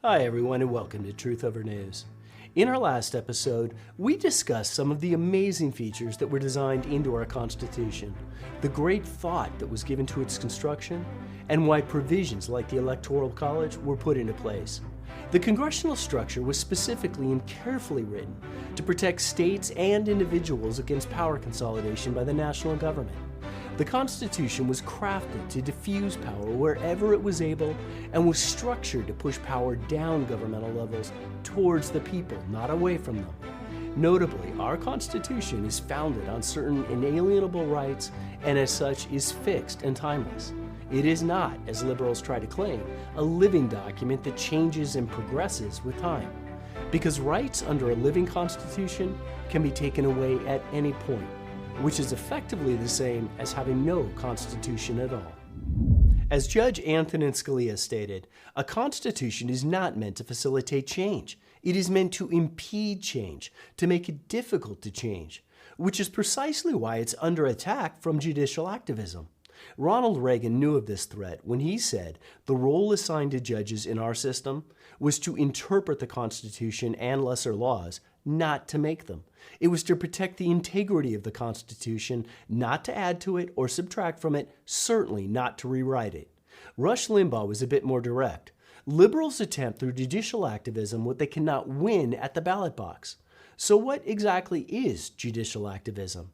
Hi everyone and welcome to Truth Over News. In our last episode, we discussed some of the amazing features that were designed into our Constitution, the great thought that was given to its construction, and why provisions like the Electoral College were put into place. The congressional structure was specifically and carefully written to protect states and individuals against power consolidation by the national government. The Constitution was crafted to diffuse power wherever it was able and was structured to push power down governmental levels towards the people, not away from them. Notably, our Constitution is founded on certain inalienable rights and as such is fixed and timeless. It is not, as liberals try to claim, a living document that changes and progresses with time. Because rights under a living Constitution can be taken away at any point, which is effectively the same as having no Constitution at all. As Judge Antonin Scalia stated, a Constitution is not meant to facilitate change. It is meant to impede change, to make it difficult to change, which is precisely why it's under attack from judicial activism. Ronald Reagan knew of this threat when he said the role assigned to judges in our system was to interpret the Constitution and lesser laws, not to make them. It was to protect the integrity of the Constitution, not to add to it or subtract from it, certainly not to rewrite it. Rush Limbaugh was a bit more direct. Liberals attempt through judicial activism what they cannot win at the ballot box. So what exactly is judicial activism?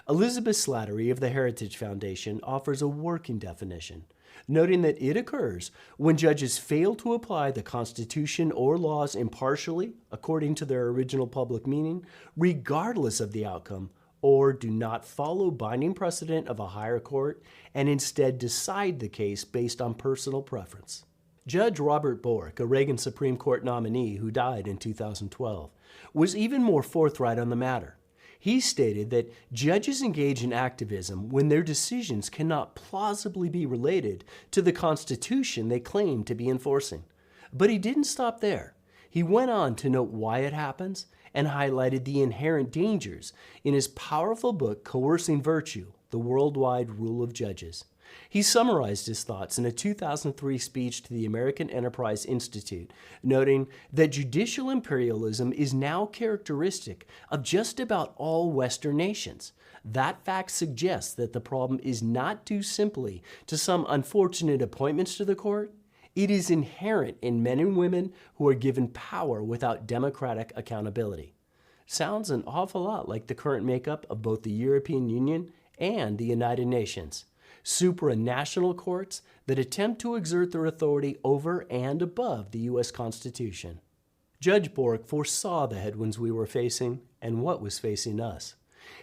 Elizabeth Slattery of the Heritage Foundation offers a working definition, noting that it occurs when judges fail to apply the Constitution or laws impartially according to their original public meaning, regardless of the outcome, or do not follow binding precedent of a higher court and instead decide the case based on personal preference. Judge Robert Bork, a Reagan Supreme Court nominee who died in 2012, was even more forthright on the matter. He stated that judges engage in activism when their decisions cannot plausibly be related to the Constitution they claim to be enforcing. But he didn't stop there. He went on to note why it happens and highlighted the inherent dangers in his powerful book, Coercing Virtue: The Worldwide Rule of Judges. He summarized his thoughts in a 2003 speech to the American Enterprise Institute, noting that judicial imperialism is now characteristic of just about all Western nations. That fact suggests that the problem is not due simply to some unfortunate appointments to the court. It is inherent in men and women who are given power without democratic accountability. Sounds an awful lot like the current makeup of both the European Union and the United Nations. Supranational courts that attempt to exert their authority over and above the U.S. Constitution. Judge Bork foresaw the headwinds we were facing and what was facing us.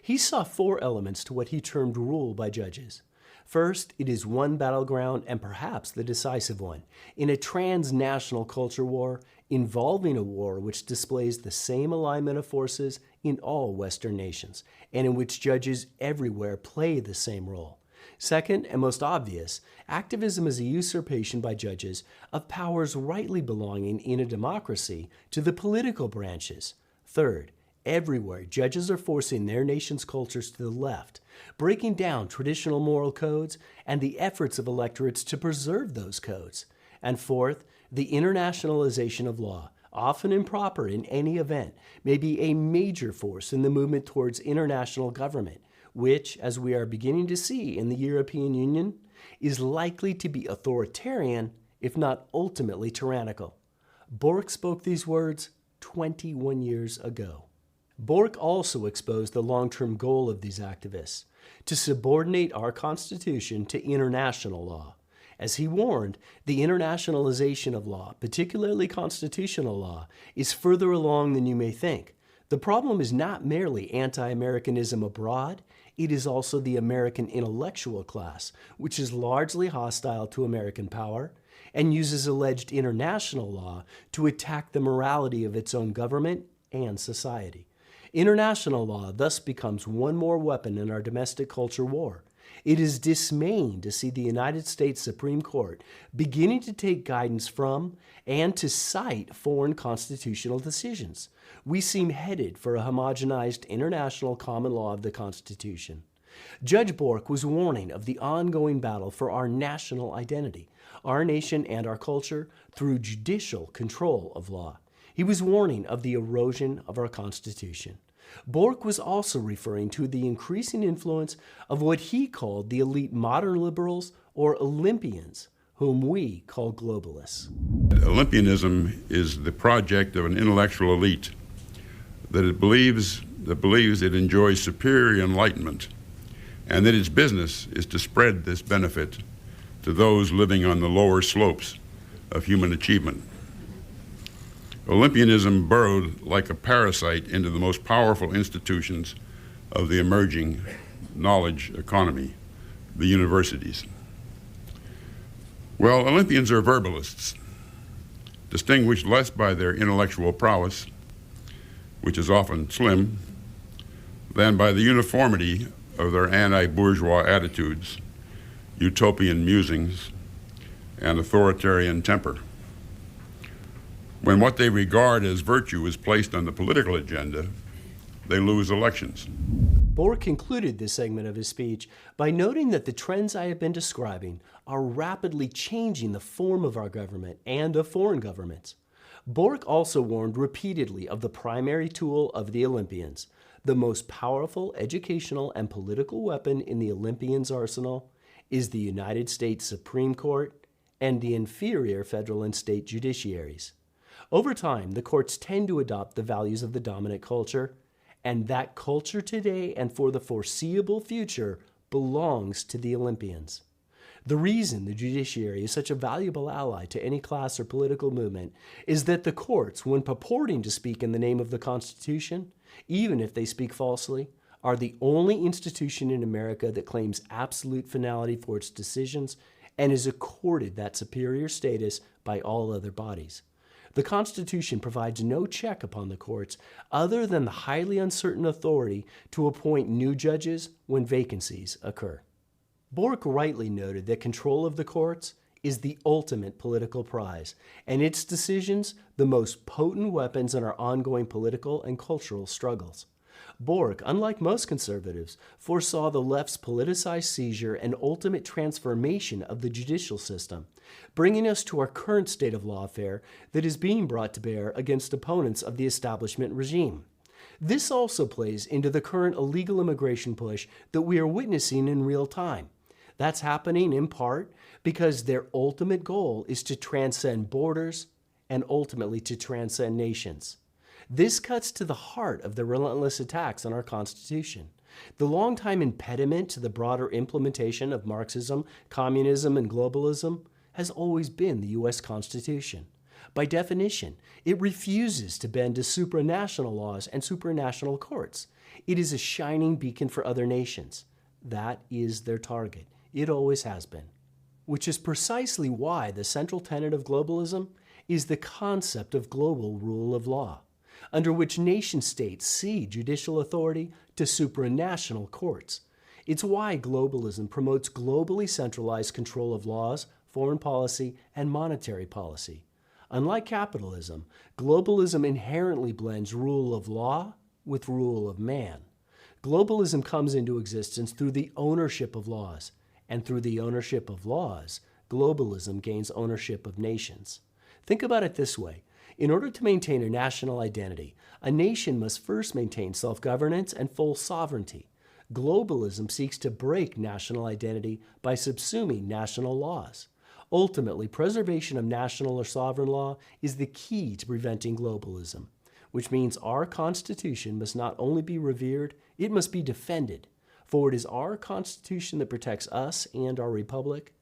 He saw four elements to what he termed rule by judges. First, it is one battleground and perhaps the decisive one in a transnational culture war involving a war which displays the same alignment of forces in all Western nations and in which judges everywhere play the same role. Second, and most obvious, activism is a usurpation by judges of powers rightly belonging in a democracy to the political branches. Third, everywhere judges are forcing their nation's cultures to the left, breaking down traditional moral codes and the efforts of electorates to preserve those codes. And fourth, the internationalization of law, often improper in any event, may be a major force in the movement towards international government, which, as we are beginning to see in the European Union, is likely to be authoritarian, if not ultimately tyrannical. Bork spoke these words 21 years ago. Bork also exposed the long-term goal of these activists, to subordinate our Constitution to international law. As he warned, the internationalization of law, particularly constitutional law, is further along than you may think. The problem is not merely anti-Americanism abroad, it is also the American intellectual class, which is largely hostile to American power and uses alleged international law to attack the morality of its own government and society. International law thus becomes one more weapon in our domestic culture war. It is dismaying to see the United States Supreme Court beginning to take guidance from and to cite foreign constitutional decisions. We seem headed for a homogenized international common law of the Constitution. Judge Bork was warning of the ongoing battle for our national identity, our nation and our culture through judicial control of law. He was warning of the erosion of our Constitution. Bork was also referring to the increasing influence of what he called the elite modern liberals or Olympians, whom we call globalists. Olympianism is the project of an intellectual elite that believes it enjoys superior enlightenment, and that its business is to spread this benefit to those living on the lower slopes of human achievement. Olympianism burrowed like a parasite into the most powerful institutions of the emerging knowledge economy, the universities. Well, Olympians are verbalists, distinguished less by their intellectual prowess, which is often slim, than by the uniformity of their anti-bourgeois attitudes, utopian musings, and authoritarian temper. When what they regard as virtue is placed on the political agenda, they lose elections. Bork concluded this segment of his speech by noting that the trends I have been describing are rapidly changing the form of our government and of foreign governments. Bork also warned repeatedly of the primary tool of the Olympians. The most powerful educational and political weapon in the Olympians' arsenal is the United States Supreme Court and the inferior federal and state judiciaries. Over time, the courts tend to adopt the values of the dominant culture, and that culture today and for the foreseeable future belongs to the Olympians. The reason the judiciary is such a valuable ally to any class or political movement is that the courts, when purporting to speak in the name of the Constitution, even if they speak falsely, are the only institution in America that claims absolute finality for its decisions and is accorded that superior status by all other bodies. The Constitution provides no check upon the courts other than the highly uncertain authority to appoint new judges when vacancies occur. Bork rightly noted that control of the courts is the ultimate political prize, and its decisions the most potent weapons in our ongoing political and cultural struggles. Bork, unlike most conservatives, foresaw the left's politicized seizure and ultimate transformation of the judicial system, bringing us to our current state of lawfare that is being brought to bear against opponents of the establishment regime. This also plays into the current illegal immigration push that we are witnessing in real time. That's happening in part because their ultimate goal is to transcend borders and ultimately to transcend nations. This cuts to the heart of the relentless attacks on our Constitution. The longtime impediment to the broader implementation of Marxism, communism, and globalism has always been the U.S. Constitution. By definition, it refuses to bend to supranational laws and supranational courts. It is a shining beacon for other nations. That is their target. It always has been. Which is precisely why the central tenet of globalism is the concept of global rule of law, under which nation-states cede judicial authority to supranational courts. It's why globalism promotes globally centralized control of laws, foreign policy, and monetary policy. Unlike capitalism, globalism inherently blends rule of law with rule of man. Globalism comes into existence through the ownership of laws, and through the ownership of laws, globalism gains ownership of nations. Think about it this way. In order to maintain a national identity, a nation must first maintain self-governance and full sovereignty. Globalism seeks to break national identity by subsuming national laws. Ultimately, preservation of national or sovereign law is the key to preventing globalism, which means our Constitution must not only be revered, it must be defended. For it is our Constitution that protects us and our republic,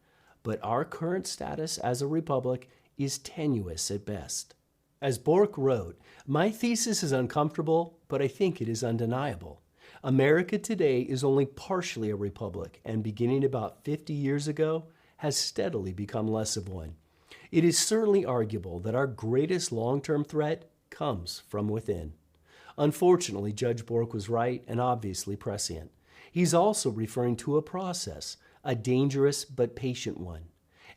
but our current status as a republic is tenuous at best. As Bork wrote, "My thesis is uncomfortable, but I think it is undeniable. America today is only partially a republic, and beginning about 50 years ago, has steadily become less of one. It is certainly arguable that our greatest long-term threat comes from within." Unfortunately, Judge Bork was right and obviously prescient. He's also referring to a process, a dangerous but patient one.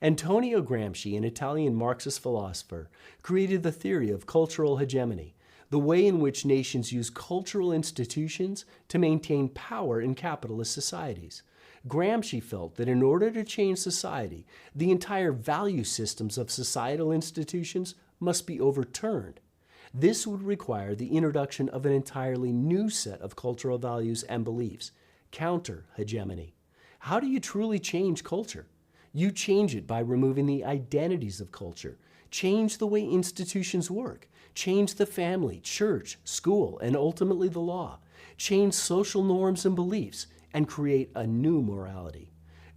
Antonio Gramsci, an Italian Marxist philosopher, created the theory of cultural hegemony. the way in which nations use cultural institutions to maintain power in capitalist societies. Gramsci felt that in order to change society, the entire value systems of societal institutions must be overturned. This would require the introduction of an entirely new set of cultural values and beliefs, counter-hegemony. How do you truly change culture? You change it by removing the identities of culture, change the way institutions work, change the family, church, school, and ultimately the law, change social norms and beliefs, and create a new morality.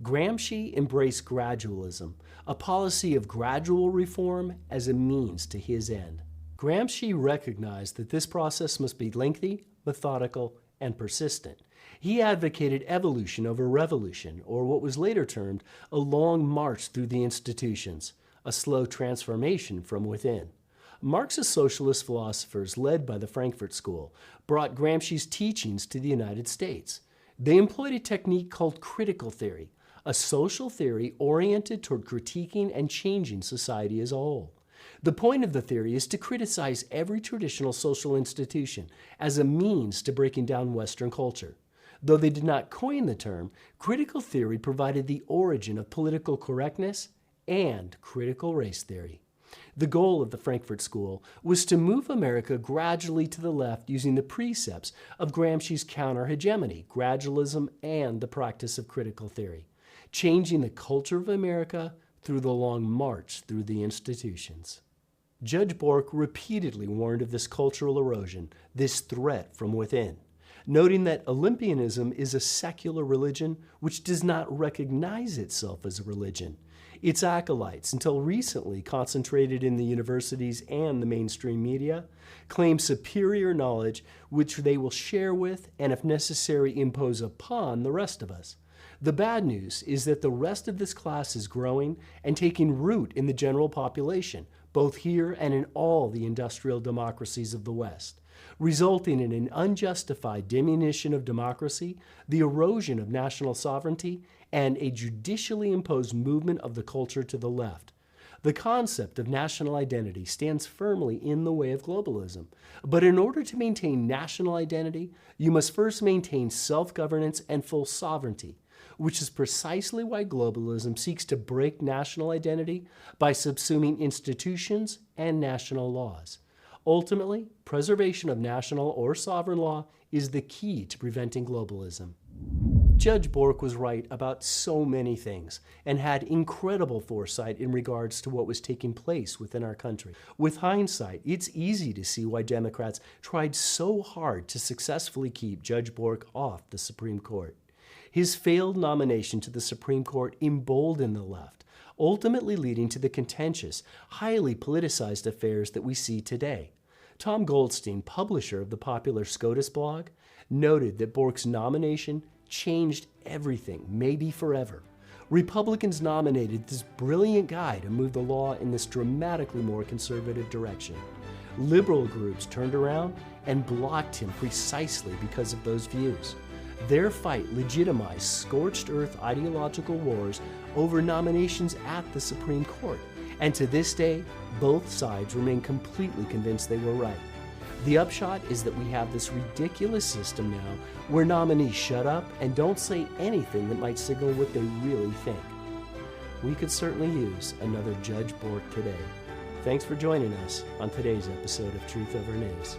Gramsci embraced gradualism, a policy of gradual reform as a means to his end. Gramsci recognized that this process must be lengthy, methodical, and persistent. He advocated evolution over revolution, or what was later termed a long march through the institutions, a slow transformation from within. Marxist socialist philosophers, led by the Frankfurt School, brought Gramsci's teachings to the United States. They employed a technique called critical theory, a social theory oriented toward critiquing and changing society as a whole. The point of the theory is to criticize every traditional social institution as a means to breaking down Western culture. Though they did not coin the term, critical theory provided the origin of political correctness and critical race theory. The goal of the Frankfurt School was to move America gradually to the left using the precepts of Gramsci's counter-hegemony, gradualism, and the practice of critical theory, changing the culture of America through the long march through the institutions. Judge Bork repeatedly warned of this cultural erosion, this threat from within, noting that Olympianism is a secular religion which does not recognize itself as a religion. Its acolytes, until recently concentrated in the universities and the mainstream media, claim superior knowledge which they will share with and, if necessary, impose upon the rest of us. The bad news is that the rest of this class is growing and taking root in the general population, both here and in all the industrial democracies of the West, resulting in an unjustified diminution of democracy, the erosion of national sovereignty, and a judicially imposed movement of the culture to the left. The concept of national identity stands firmly in the way of globalism. But in order to maintain national identity, you must first maintain self-governance and full sovereignty, which is precisely why globalism seeks to break national identity by subsuming institutions and national laws. Ultimately, preservation of national or sovereign law is the key to preventing globalism. Judge Bork was right about so many things and had incredible foresight in regards to what was taking place within our country. With hindsight, it's easy to see why Democrats tried so hard to successfully keep Judge Bork off the Supreme Court. His failed nomination to the Supreme Court emboldened the left, ultimately leading to the contentious, highly politicized affairs that we see today. Tom Goldstein, publisher of the popular SCOTUS blog, noted that Bork's nomination changed everything, maybe forever. Republicans nominated this brilliant guy to move the law in this dramatically more conservative direction. Liberal groups turned around and blocked him precisely because of those views. Their fight legitimized scorched earth ideological wars over nominations at the Supreme Court, and to this day, both sides remain completely convinced they were right. The upshot is that we have this ridiculous system now where nominees shut up and don't say anything that might signal what they really think. We could certainly use another Judge Bork today. Thanks for joining us on today's episode of Truth Over News.